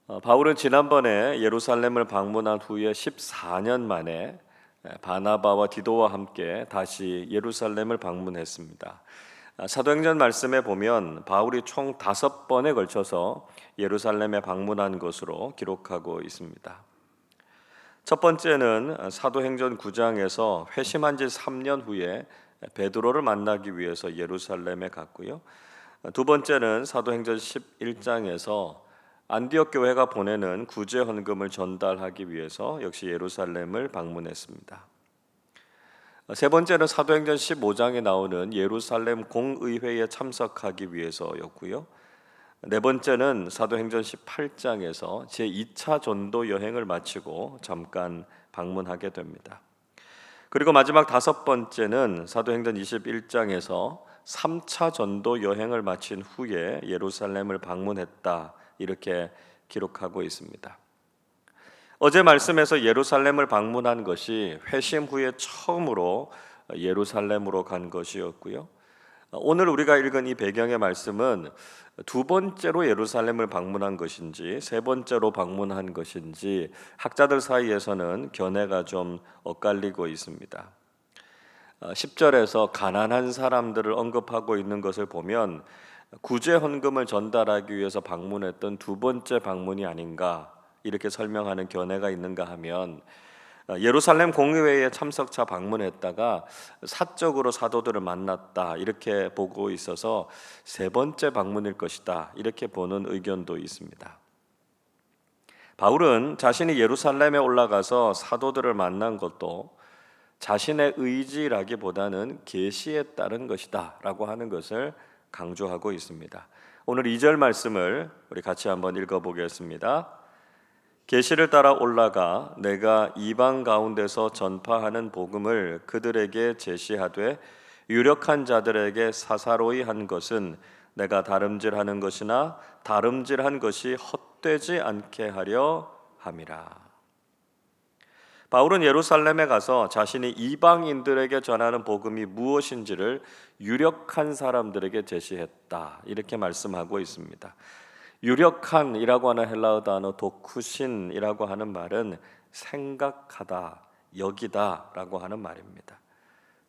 바울은 지난번에 예루살렘을 방문한 후에 14년 만에 바나바와 디도와 함께 다시 예루살렘을 방문했습니다. 사도행전 말씀에 보면 바울이 총 5번에 걸쳐서 예루살렘에 방문한 것으로 기록하고 있습니다. 첫 번째는 사도행전 9장에서 회심한 지 3년 후에 베드로를 만나기 위해서 예루살렘에 갔고요. 두 번째는 사도행전 11장에서 안디옥 교회가 보내는 구제 헌금을 전달하기 위해서 역시 예루살렘을 방문했습니다. 세 번째는 사도행전 15장에 나오는 예루살렘 공의회에 참석하기 위해서였고요. 네 번째는 사도행전 18장에서 제2차 전도 여행을 마치고 잠깐 방문하게 됩니다. 그리고 마지막 5번째는 사도행전 21장에서 3차 전도 여행을 마친 후에 예루살렘을 방문했다, 이렇게 기록하고 있습니다. 어제 말씀에서 예루살렘을 방문한 것이 회심 후에 처음으로 예루살렘으로 간 것이었고요. 오늘 우리가 읽은 이 배경의 말씀은 두 번째로 예루살렘을 방문한 것인지 세 번째로 방문한 것인지 학자들 사이에서는 견해가 좀 엇갈리고 있습니다. 10절에서 가난한 사람들을 언급하고 있는 것을 보면 구제 헌금을 전달하기 위해서 방문했던 두 번째 방문이 아닌가, 이렇게 설명하는 견해가 있는가 하면 예루살렘 공의회에 참석차 방문했다가 사적으로 사도들을 만났다, 이렇게 보고 있어서 세 번째 방문일 것이다, 이렇게 보는 의견도 있습니다. 바울은 자신이 예루살렘에 올라가서 사도들을 만난 것도 자신의 의지라기보다는 계시에 따른 것이다 라고 하는 것을 강조하고 있습니다. 오늘 2절 말씀을 우리 같이 한번 읽어보겠습니다. 계시를 따라 올라가 내가 이방 가운데서 전파하는 복음을 그들에게 제시하되 유력한 자들에게 사사로이 한 것은 내가 다름질하는 것이나 다름질한 것이 헛되지 않게 하려 함이라. 바울은 예루살렘에 가서 자신이 이방인들에게 전하는 복음이 무엇인지를 유력한 사람들에게 제시했다, 이렇게 말씀하고 있습니다. 유력한이라고 하는 헬라어 단어 도쿠신이라고 하는 말은 생각하다, 여기다라고 하는 말입니다.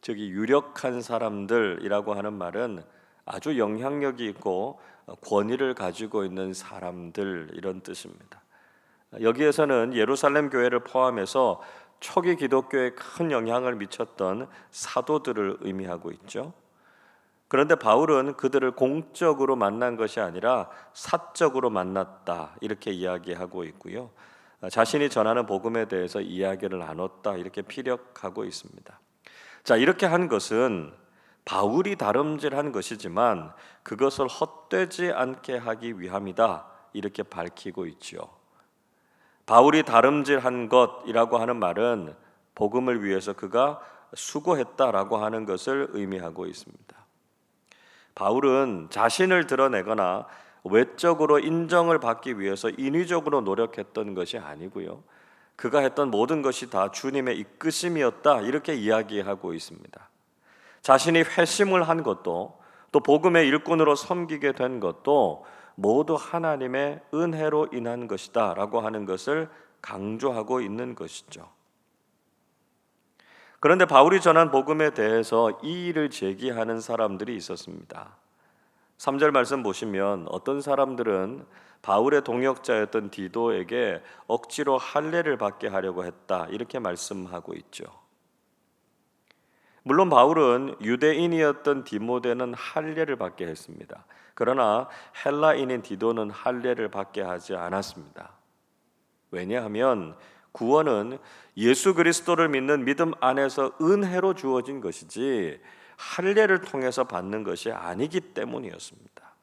즉 이 유력한 사람들이라고 하는 말은 아주 영향력이 있고 권위를 가지고 있는 사람들, 이런 뜻입니다. 여기에서는 예루살렘 교회를 포함해서 초기 기독교에 큰 영향을 미쳤던 사도들을 의미하고 있죠. 그런데 바울은 그들을 공적으로 만난 것이 아니라 사적으로 만났다, 이렇게 이야기하고 있고요. 자신이 전하는 복음에 대해서 이야기를 나눴다, 이렇게 피력하고 있습니다. 자, 이렇게 한 것은 바울이 다름질한 것이지만 그것을 헛되지 않게 하기 위함이다, 이렇게 밝히고 있죠. 바울이 다름질한 것이라고 하는 말은 복음을 위해서 그가 수고했다라고 하는 것을 의미하고 있습니다. 바울은 자신을 드러내거나 외적으로 인정을 받기 위해서 인위적으로 노력했던 것이 아니고요. 그가 했던 모든 것이 다 주님의 이끄심이었다, 이렇게 이야기하고 있습니다. 자신이 회심을 한 것도, 또 복음의 일꾼으로 섬기게 된 것도 모두 하나님의 은혜로 인한 것이다 라고 하는 것을 강조하고 있는 것이죠. 그런데 바울이 전한 복음에 대해서 이의를 제기하는 사람들이 있었습니다. 3절 말씀 보시면 어떤 사람들은 바울의 동역자였던 디도에게 억지로 할례를 받게 하려고 했다, 이렇게 말씀하고 있죠. 물론 바울은 유대인이었던 디모데는 할례를 받게 했습니다. 그러나 헬라인인 디도는 할례를 받게 하지 않았습니다. 왜냐하면 구원은 예수 그리스도를 믿는 믿음 안에서 은혜로 주어진 것이지 할례를 통해서 받는 것이 아니기 때문이었습니다.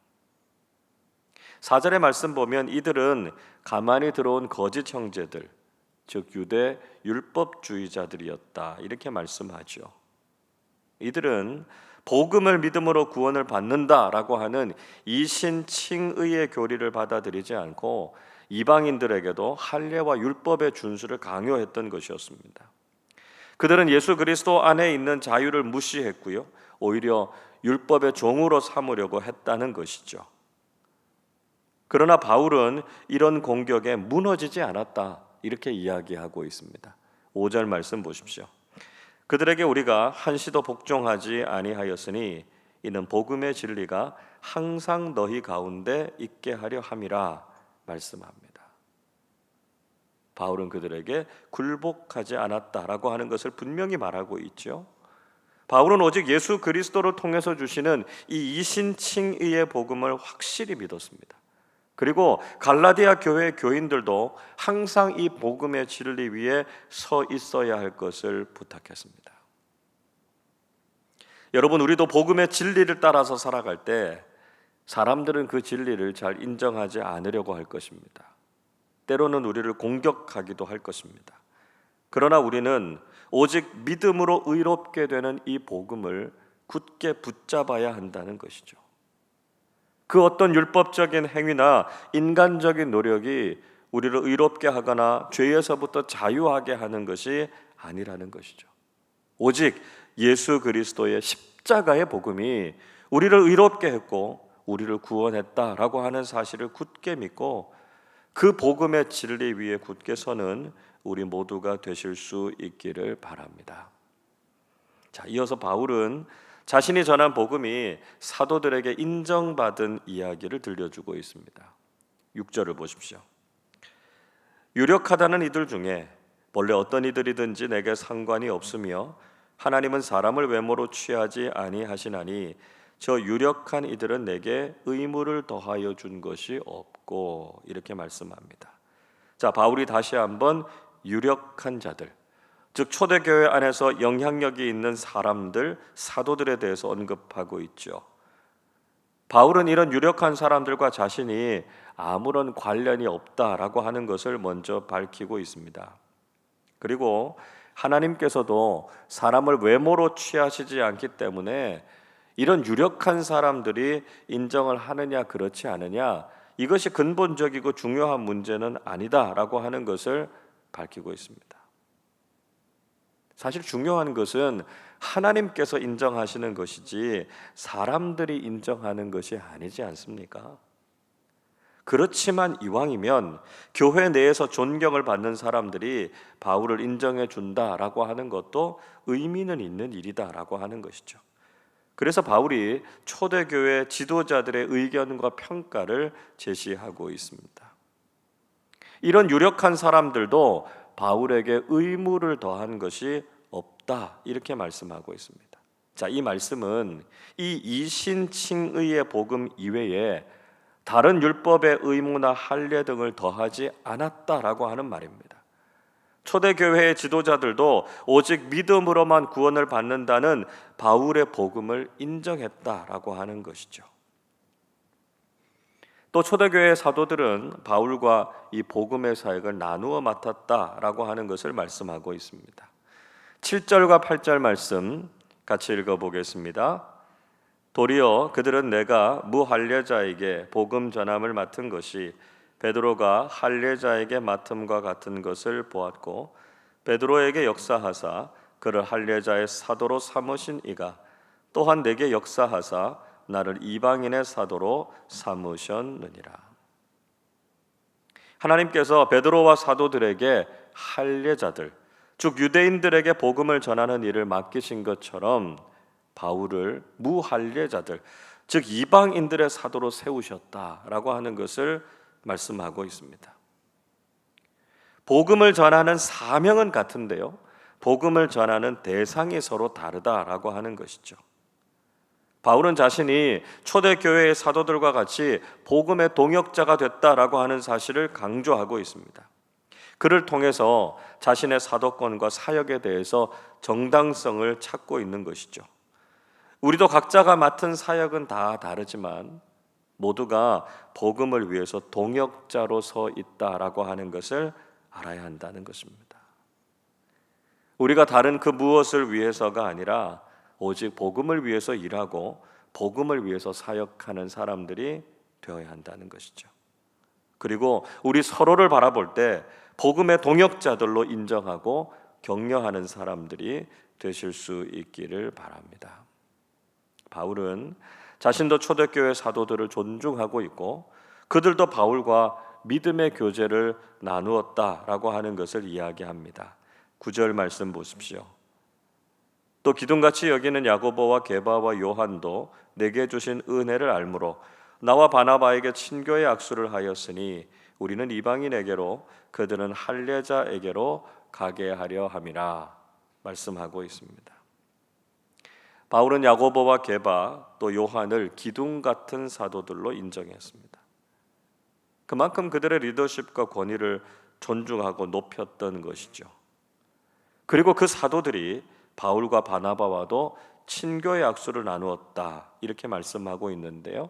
4절의 말씀 보면 이들은 가만히 들어온 거짓 형제들, 즉 유대 율법주의자들이었다, 이렇게 말씀하죠. 이들은 복음을 믿음으로 구원을 받는다라고 하는 이신칭의의 교리를 받아들이지 않고 이방인들에게도 할례와 율법의 준수를 강요했던 것이었습니다. 그들은 예수 그리스도 안에 있는 자유를 무시했고요, 오히려 율법의 종으로 삼으려고 했다는 것이죠. 그러나 바울은 이런 공격에 무너지지 않았다, 이렇게 이야기하고 있습니다. 5절 말씀 보십시오. 그들에게 우리가 한시도 복종하지 아니하였으니 이는 복음의 진리가 항상 너희 가운데 있게 하려 함이라 말씀합니다. 바울은 그들에게 굴복하지 않았다라고 하는 것을 분명히 말하고 있죠. 바울은 오직 예수 그리스도를 통해서 주시는 이 이신칭의의 복음을 확실히 믿었습니다. 그리고 갈라디아 교회 교인들도 항상 이 복음의 진리 위에 서 있어야 할 것을 부탁했습니다. 여러분, 우리도 복음의 진리를 따라서 살아갈 때 사람들은 그 진리를 잘 인정하지 않으려고 할 것입니다. 때로는 우리를 공격하기도 할 것입니다. 그러나 우리는 오직 믿음으로 의롭게 되는 이 복음을 굳게 붙잡아야 한다는 것이죠. 그 어떤 율법적인 행위나 인간적인 노력이 우리를 의롭게 하거나 죄에서부터 자유하게 하는 것이 아니라는 것이죠. 오직 예수 그리스도의 십자가의 복음이 우리를 의롭게 했고 우리를 구원했다라고 하는 사실을 굳게 믿고 그 복음의 진리 위에 굳게 서는 우리 모두가 되실 수 있기를 바랍니다. 자, 이어서 바울은 자신이 전한 복음이 사도들에게 인정받은 이야기를 들려주고 있습니다. 6절을 보십시오. 유력하다는 이들 중에 본래 어떤 이들이든지 내게 상관이 없으며 하나님은 사람을 외모로 취하지 아니하시나니 저 유력한 이들은 내게 의무를 더하여 준 것이 없고, 이렇게 말씀합니다. 자, 바울이 다시 한번 유력한 자들, 즉 초대교회 안에서 영향력이 있는 사람들, 사도들에 대해서 언급하고 있죠. 바울은 이런 유력한 사람들과 자신이 아무런 관련이 없다라고 하는 것을 먼저 밝히고 있습니다. 그리고 하나님께서도 사람을 외모로 취하시지 않기 때문에 이런 유력한 사람들이 인정을 하느냐 그렇지 않느냐, 이것이 근본적이고 중요한 문제는 아니다라고 하는 것을 밝히고 있습니다. 사실 중요한 것은 하나님께서 인정하시는 것이지 사람들이 인정하는 것이 아니지 않습니까? 그렇지만 이왕이면 교회 내에서 존경을 받는 사람들이 바울을 인정해 준다라고 하는 것도 의미는 있는 일이다라고 하는 것이죠. 그래서 바울이 초대교회 지도자들의 의견과 평가를 제시하고 있습니다. 이런 유력한 사람들도 바울에게 의무를 더한 것이 없다, 이렇게 말씀하고 있습니다. 자, 이 말씀은 이 이신칭의의 복음 이외에 다른 율법의 의무나 할례 등을 더하지 않았다라고 하는 말입니다. 초대교회의 지도자들도 오직 믿음으로만 구원을 받는다는 바울의 복음을 인정했다라고 하는 것이죠. 또 초대교회의 사도들은 바울과 이 복음의 사역을 나누어 맡았다라고 하는 것을 말씀하고 있습니다. 7절과 8절 말씀 같이 읽어보겠습니다. 도리어 그들은 내가 무할례자에게 복음 전함을 맡은 것이 베드로가 할례자에게 맡음과 같은 것을 보았고, 베드로에게 역사하사 그를 할례자의 사도로 삼으신 이가 또한 내게 역사하사 나를 이방인의 사도로 삼으셨느니라. 하나님께서 베드로와 사도들에게 할례자들, 즉 유대인들에게 복음을 전하는 일을 맡기신 것처럼 바울을 무할례자들, 즉 이방인들의 사도로 세우셨다라고 하는 것을 말씀하고 있습니다. 복음을 전하는 사명은 같은데요, 복음을 전하는 대상이 서로 다르다라고 하는 것이죠. 바울은 자신이 초대교회의 사도들과 같이 복음의 동역자가 됐다라고 하는 사실을 강조하고 있습니다. 그를 통해서 자신의 사도권과 사역에 대해서 정당성을 찾고 있는 것이죠. 우리도 각자가 맡은 사역은 다 다르지만 모두가 복음을 위해서 동역자로 서 있다라고 하는 것을 알아야 한다는 것입니다. 우리가 다른 그 무엇을 위해서가 아니라 오직 복음을 위해서 일하고 복음을 위해서 사역하는 사람들이 되어야 한다는 것이죠. 그리고 우리 서로를 바라볼 때 복음의 동역자들로 인정하고 격려하는 사람들이 되실 수 있기를 바랍니다. 바울은 자신도 초대교회 사도들을 존중하고 있고 그들도 바울과 믿음의 교제를 나누었다라고 하는 것을 이야기합니다. 9절 말씀 보십시오. 또 기둥같이 여기는 야고보와 게바와 요한도 내게 주신 은혜를 알므로 나와 바나바에게 친교의 악수를 하였으니 우리는 이방인에게로 그들은 할례자에게로 가게 하려 함이라 말씀하고 있습니다. 바울은 야고보와 게바 또 요한을 기둥 같은 사도들로 인정했습니다. 그만큼 그들의 리더십과 권위를 존중하고 높였던 것이죠. 그리고 그 사도들이 바울과 바나바와도 친교의 악수를 나누었다 이렇게 말씀하고 있는데요,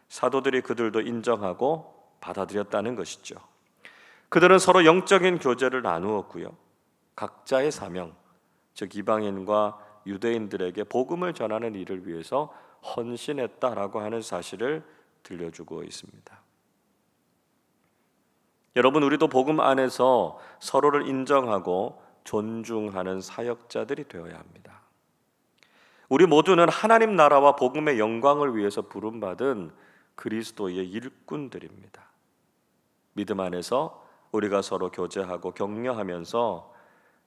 사도들이 그들도 인정하고 받아들였다는 것이죠. 그들은 서로 영적인 교제를 나누었고요, 각자의 사명, 즉 이방인과 유대인들에게 복음을 전하는 일을 위해서 헌신했다라고 하는 사실을 들려주고 있습니다. 여러분, 우리도 복음 안에서 서로를 인정하고 존중하는 사역자들이 되어야 합니다. 우리 모두는 하나님 나라와 복음의 영광을 위해서 부름받은 그리스도의 일꾼들입니다. 믿음 안에서 우리가 서로 교제하고 격려하면서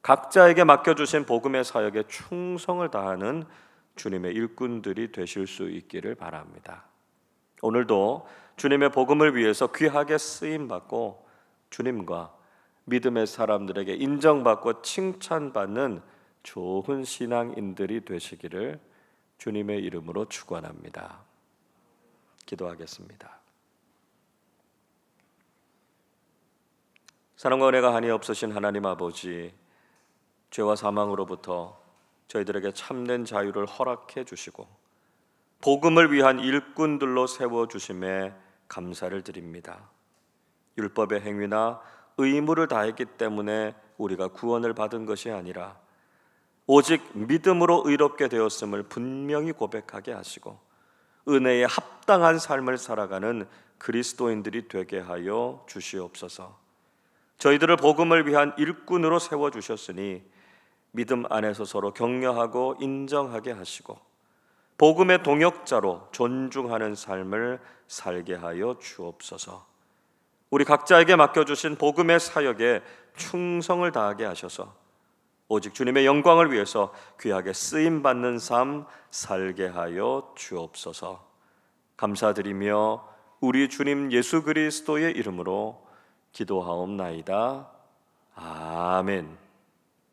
각자에게 맡겨주신 복음의 사역에 충성을 다하는 주님의 일꾼들이 되실 수 있기를 바랍니다. 오늘도 주님의 복음을 위해서 귀하게 쓰임받고 주님과 믿음의 사람들에게 인정받고 칭찬받는 좋은 신앙인들이 되시기를 주님의 이름으로 축원합니다. 기도하겠습니다. 사랑과 은혜가 한이 없으신 하나님 아버지, 죄와 사망으로부터 저희들에게 참된 자유를 허락해 주시고 복음을 위한 일꾼들로 세워주심에 감사를 드립니다. 율법의 행위나 의무를 다했기 때문에 우리가 구원을 받은 것이 아니라 오직 믿음으로 의롭게 되었음을 분명히 고백하게 하시고 은혜에 합당한 삶을 살아가는 그리스도인들이 되게 하여 주시옵소서. 저희들을 복음을 위한 일꾼으로 세워주셨으니 믿음 안에서 서로 격려하고 인정하게 하시고 복음의 동역자로 존중하는 삶을 살게 하여 주옵소서. 우리 각자에게 맡겨주신 복음의 사역에 충성을 다하게 하셔서 오직 주님의 영광을 위해서 귀하게 쓰임받는 삶 살게 하여 주옵소서. 감사드리며 우리 주님 예수 그리스도의 이름으로 기도하옵나이다. 아멘.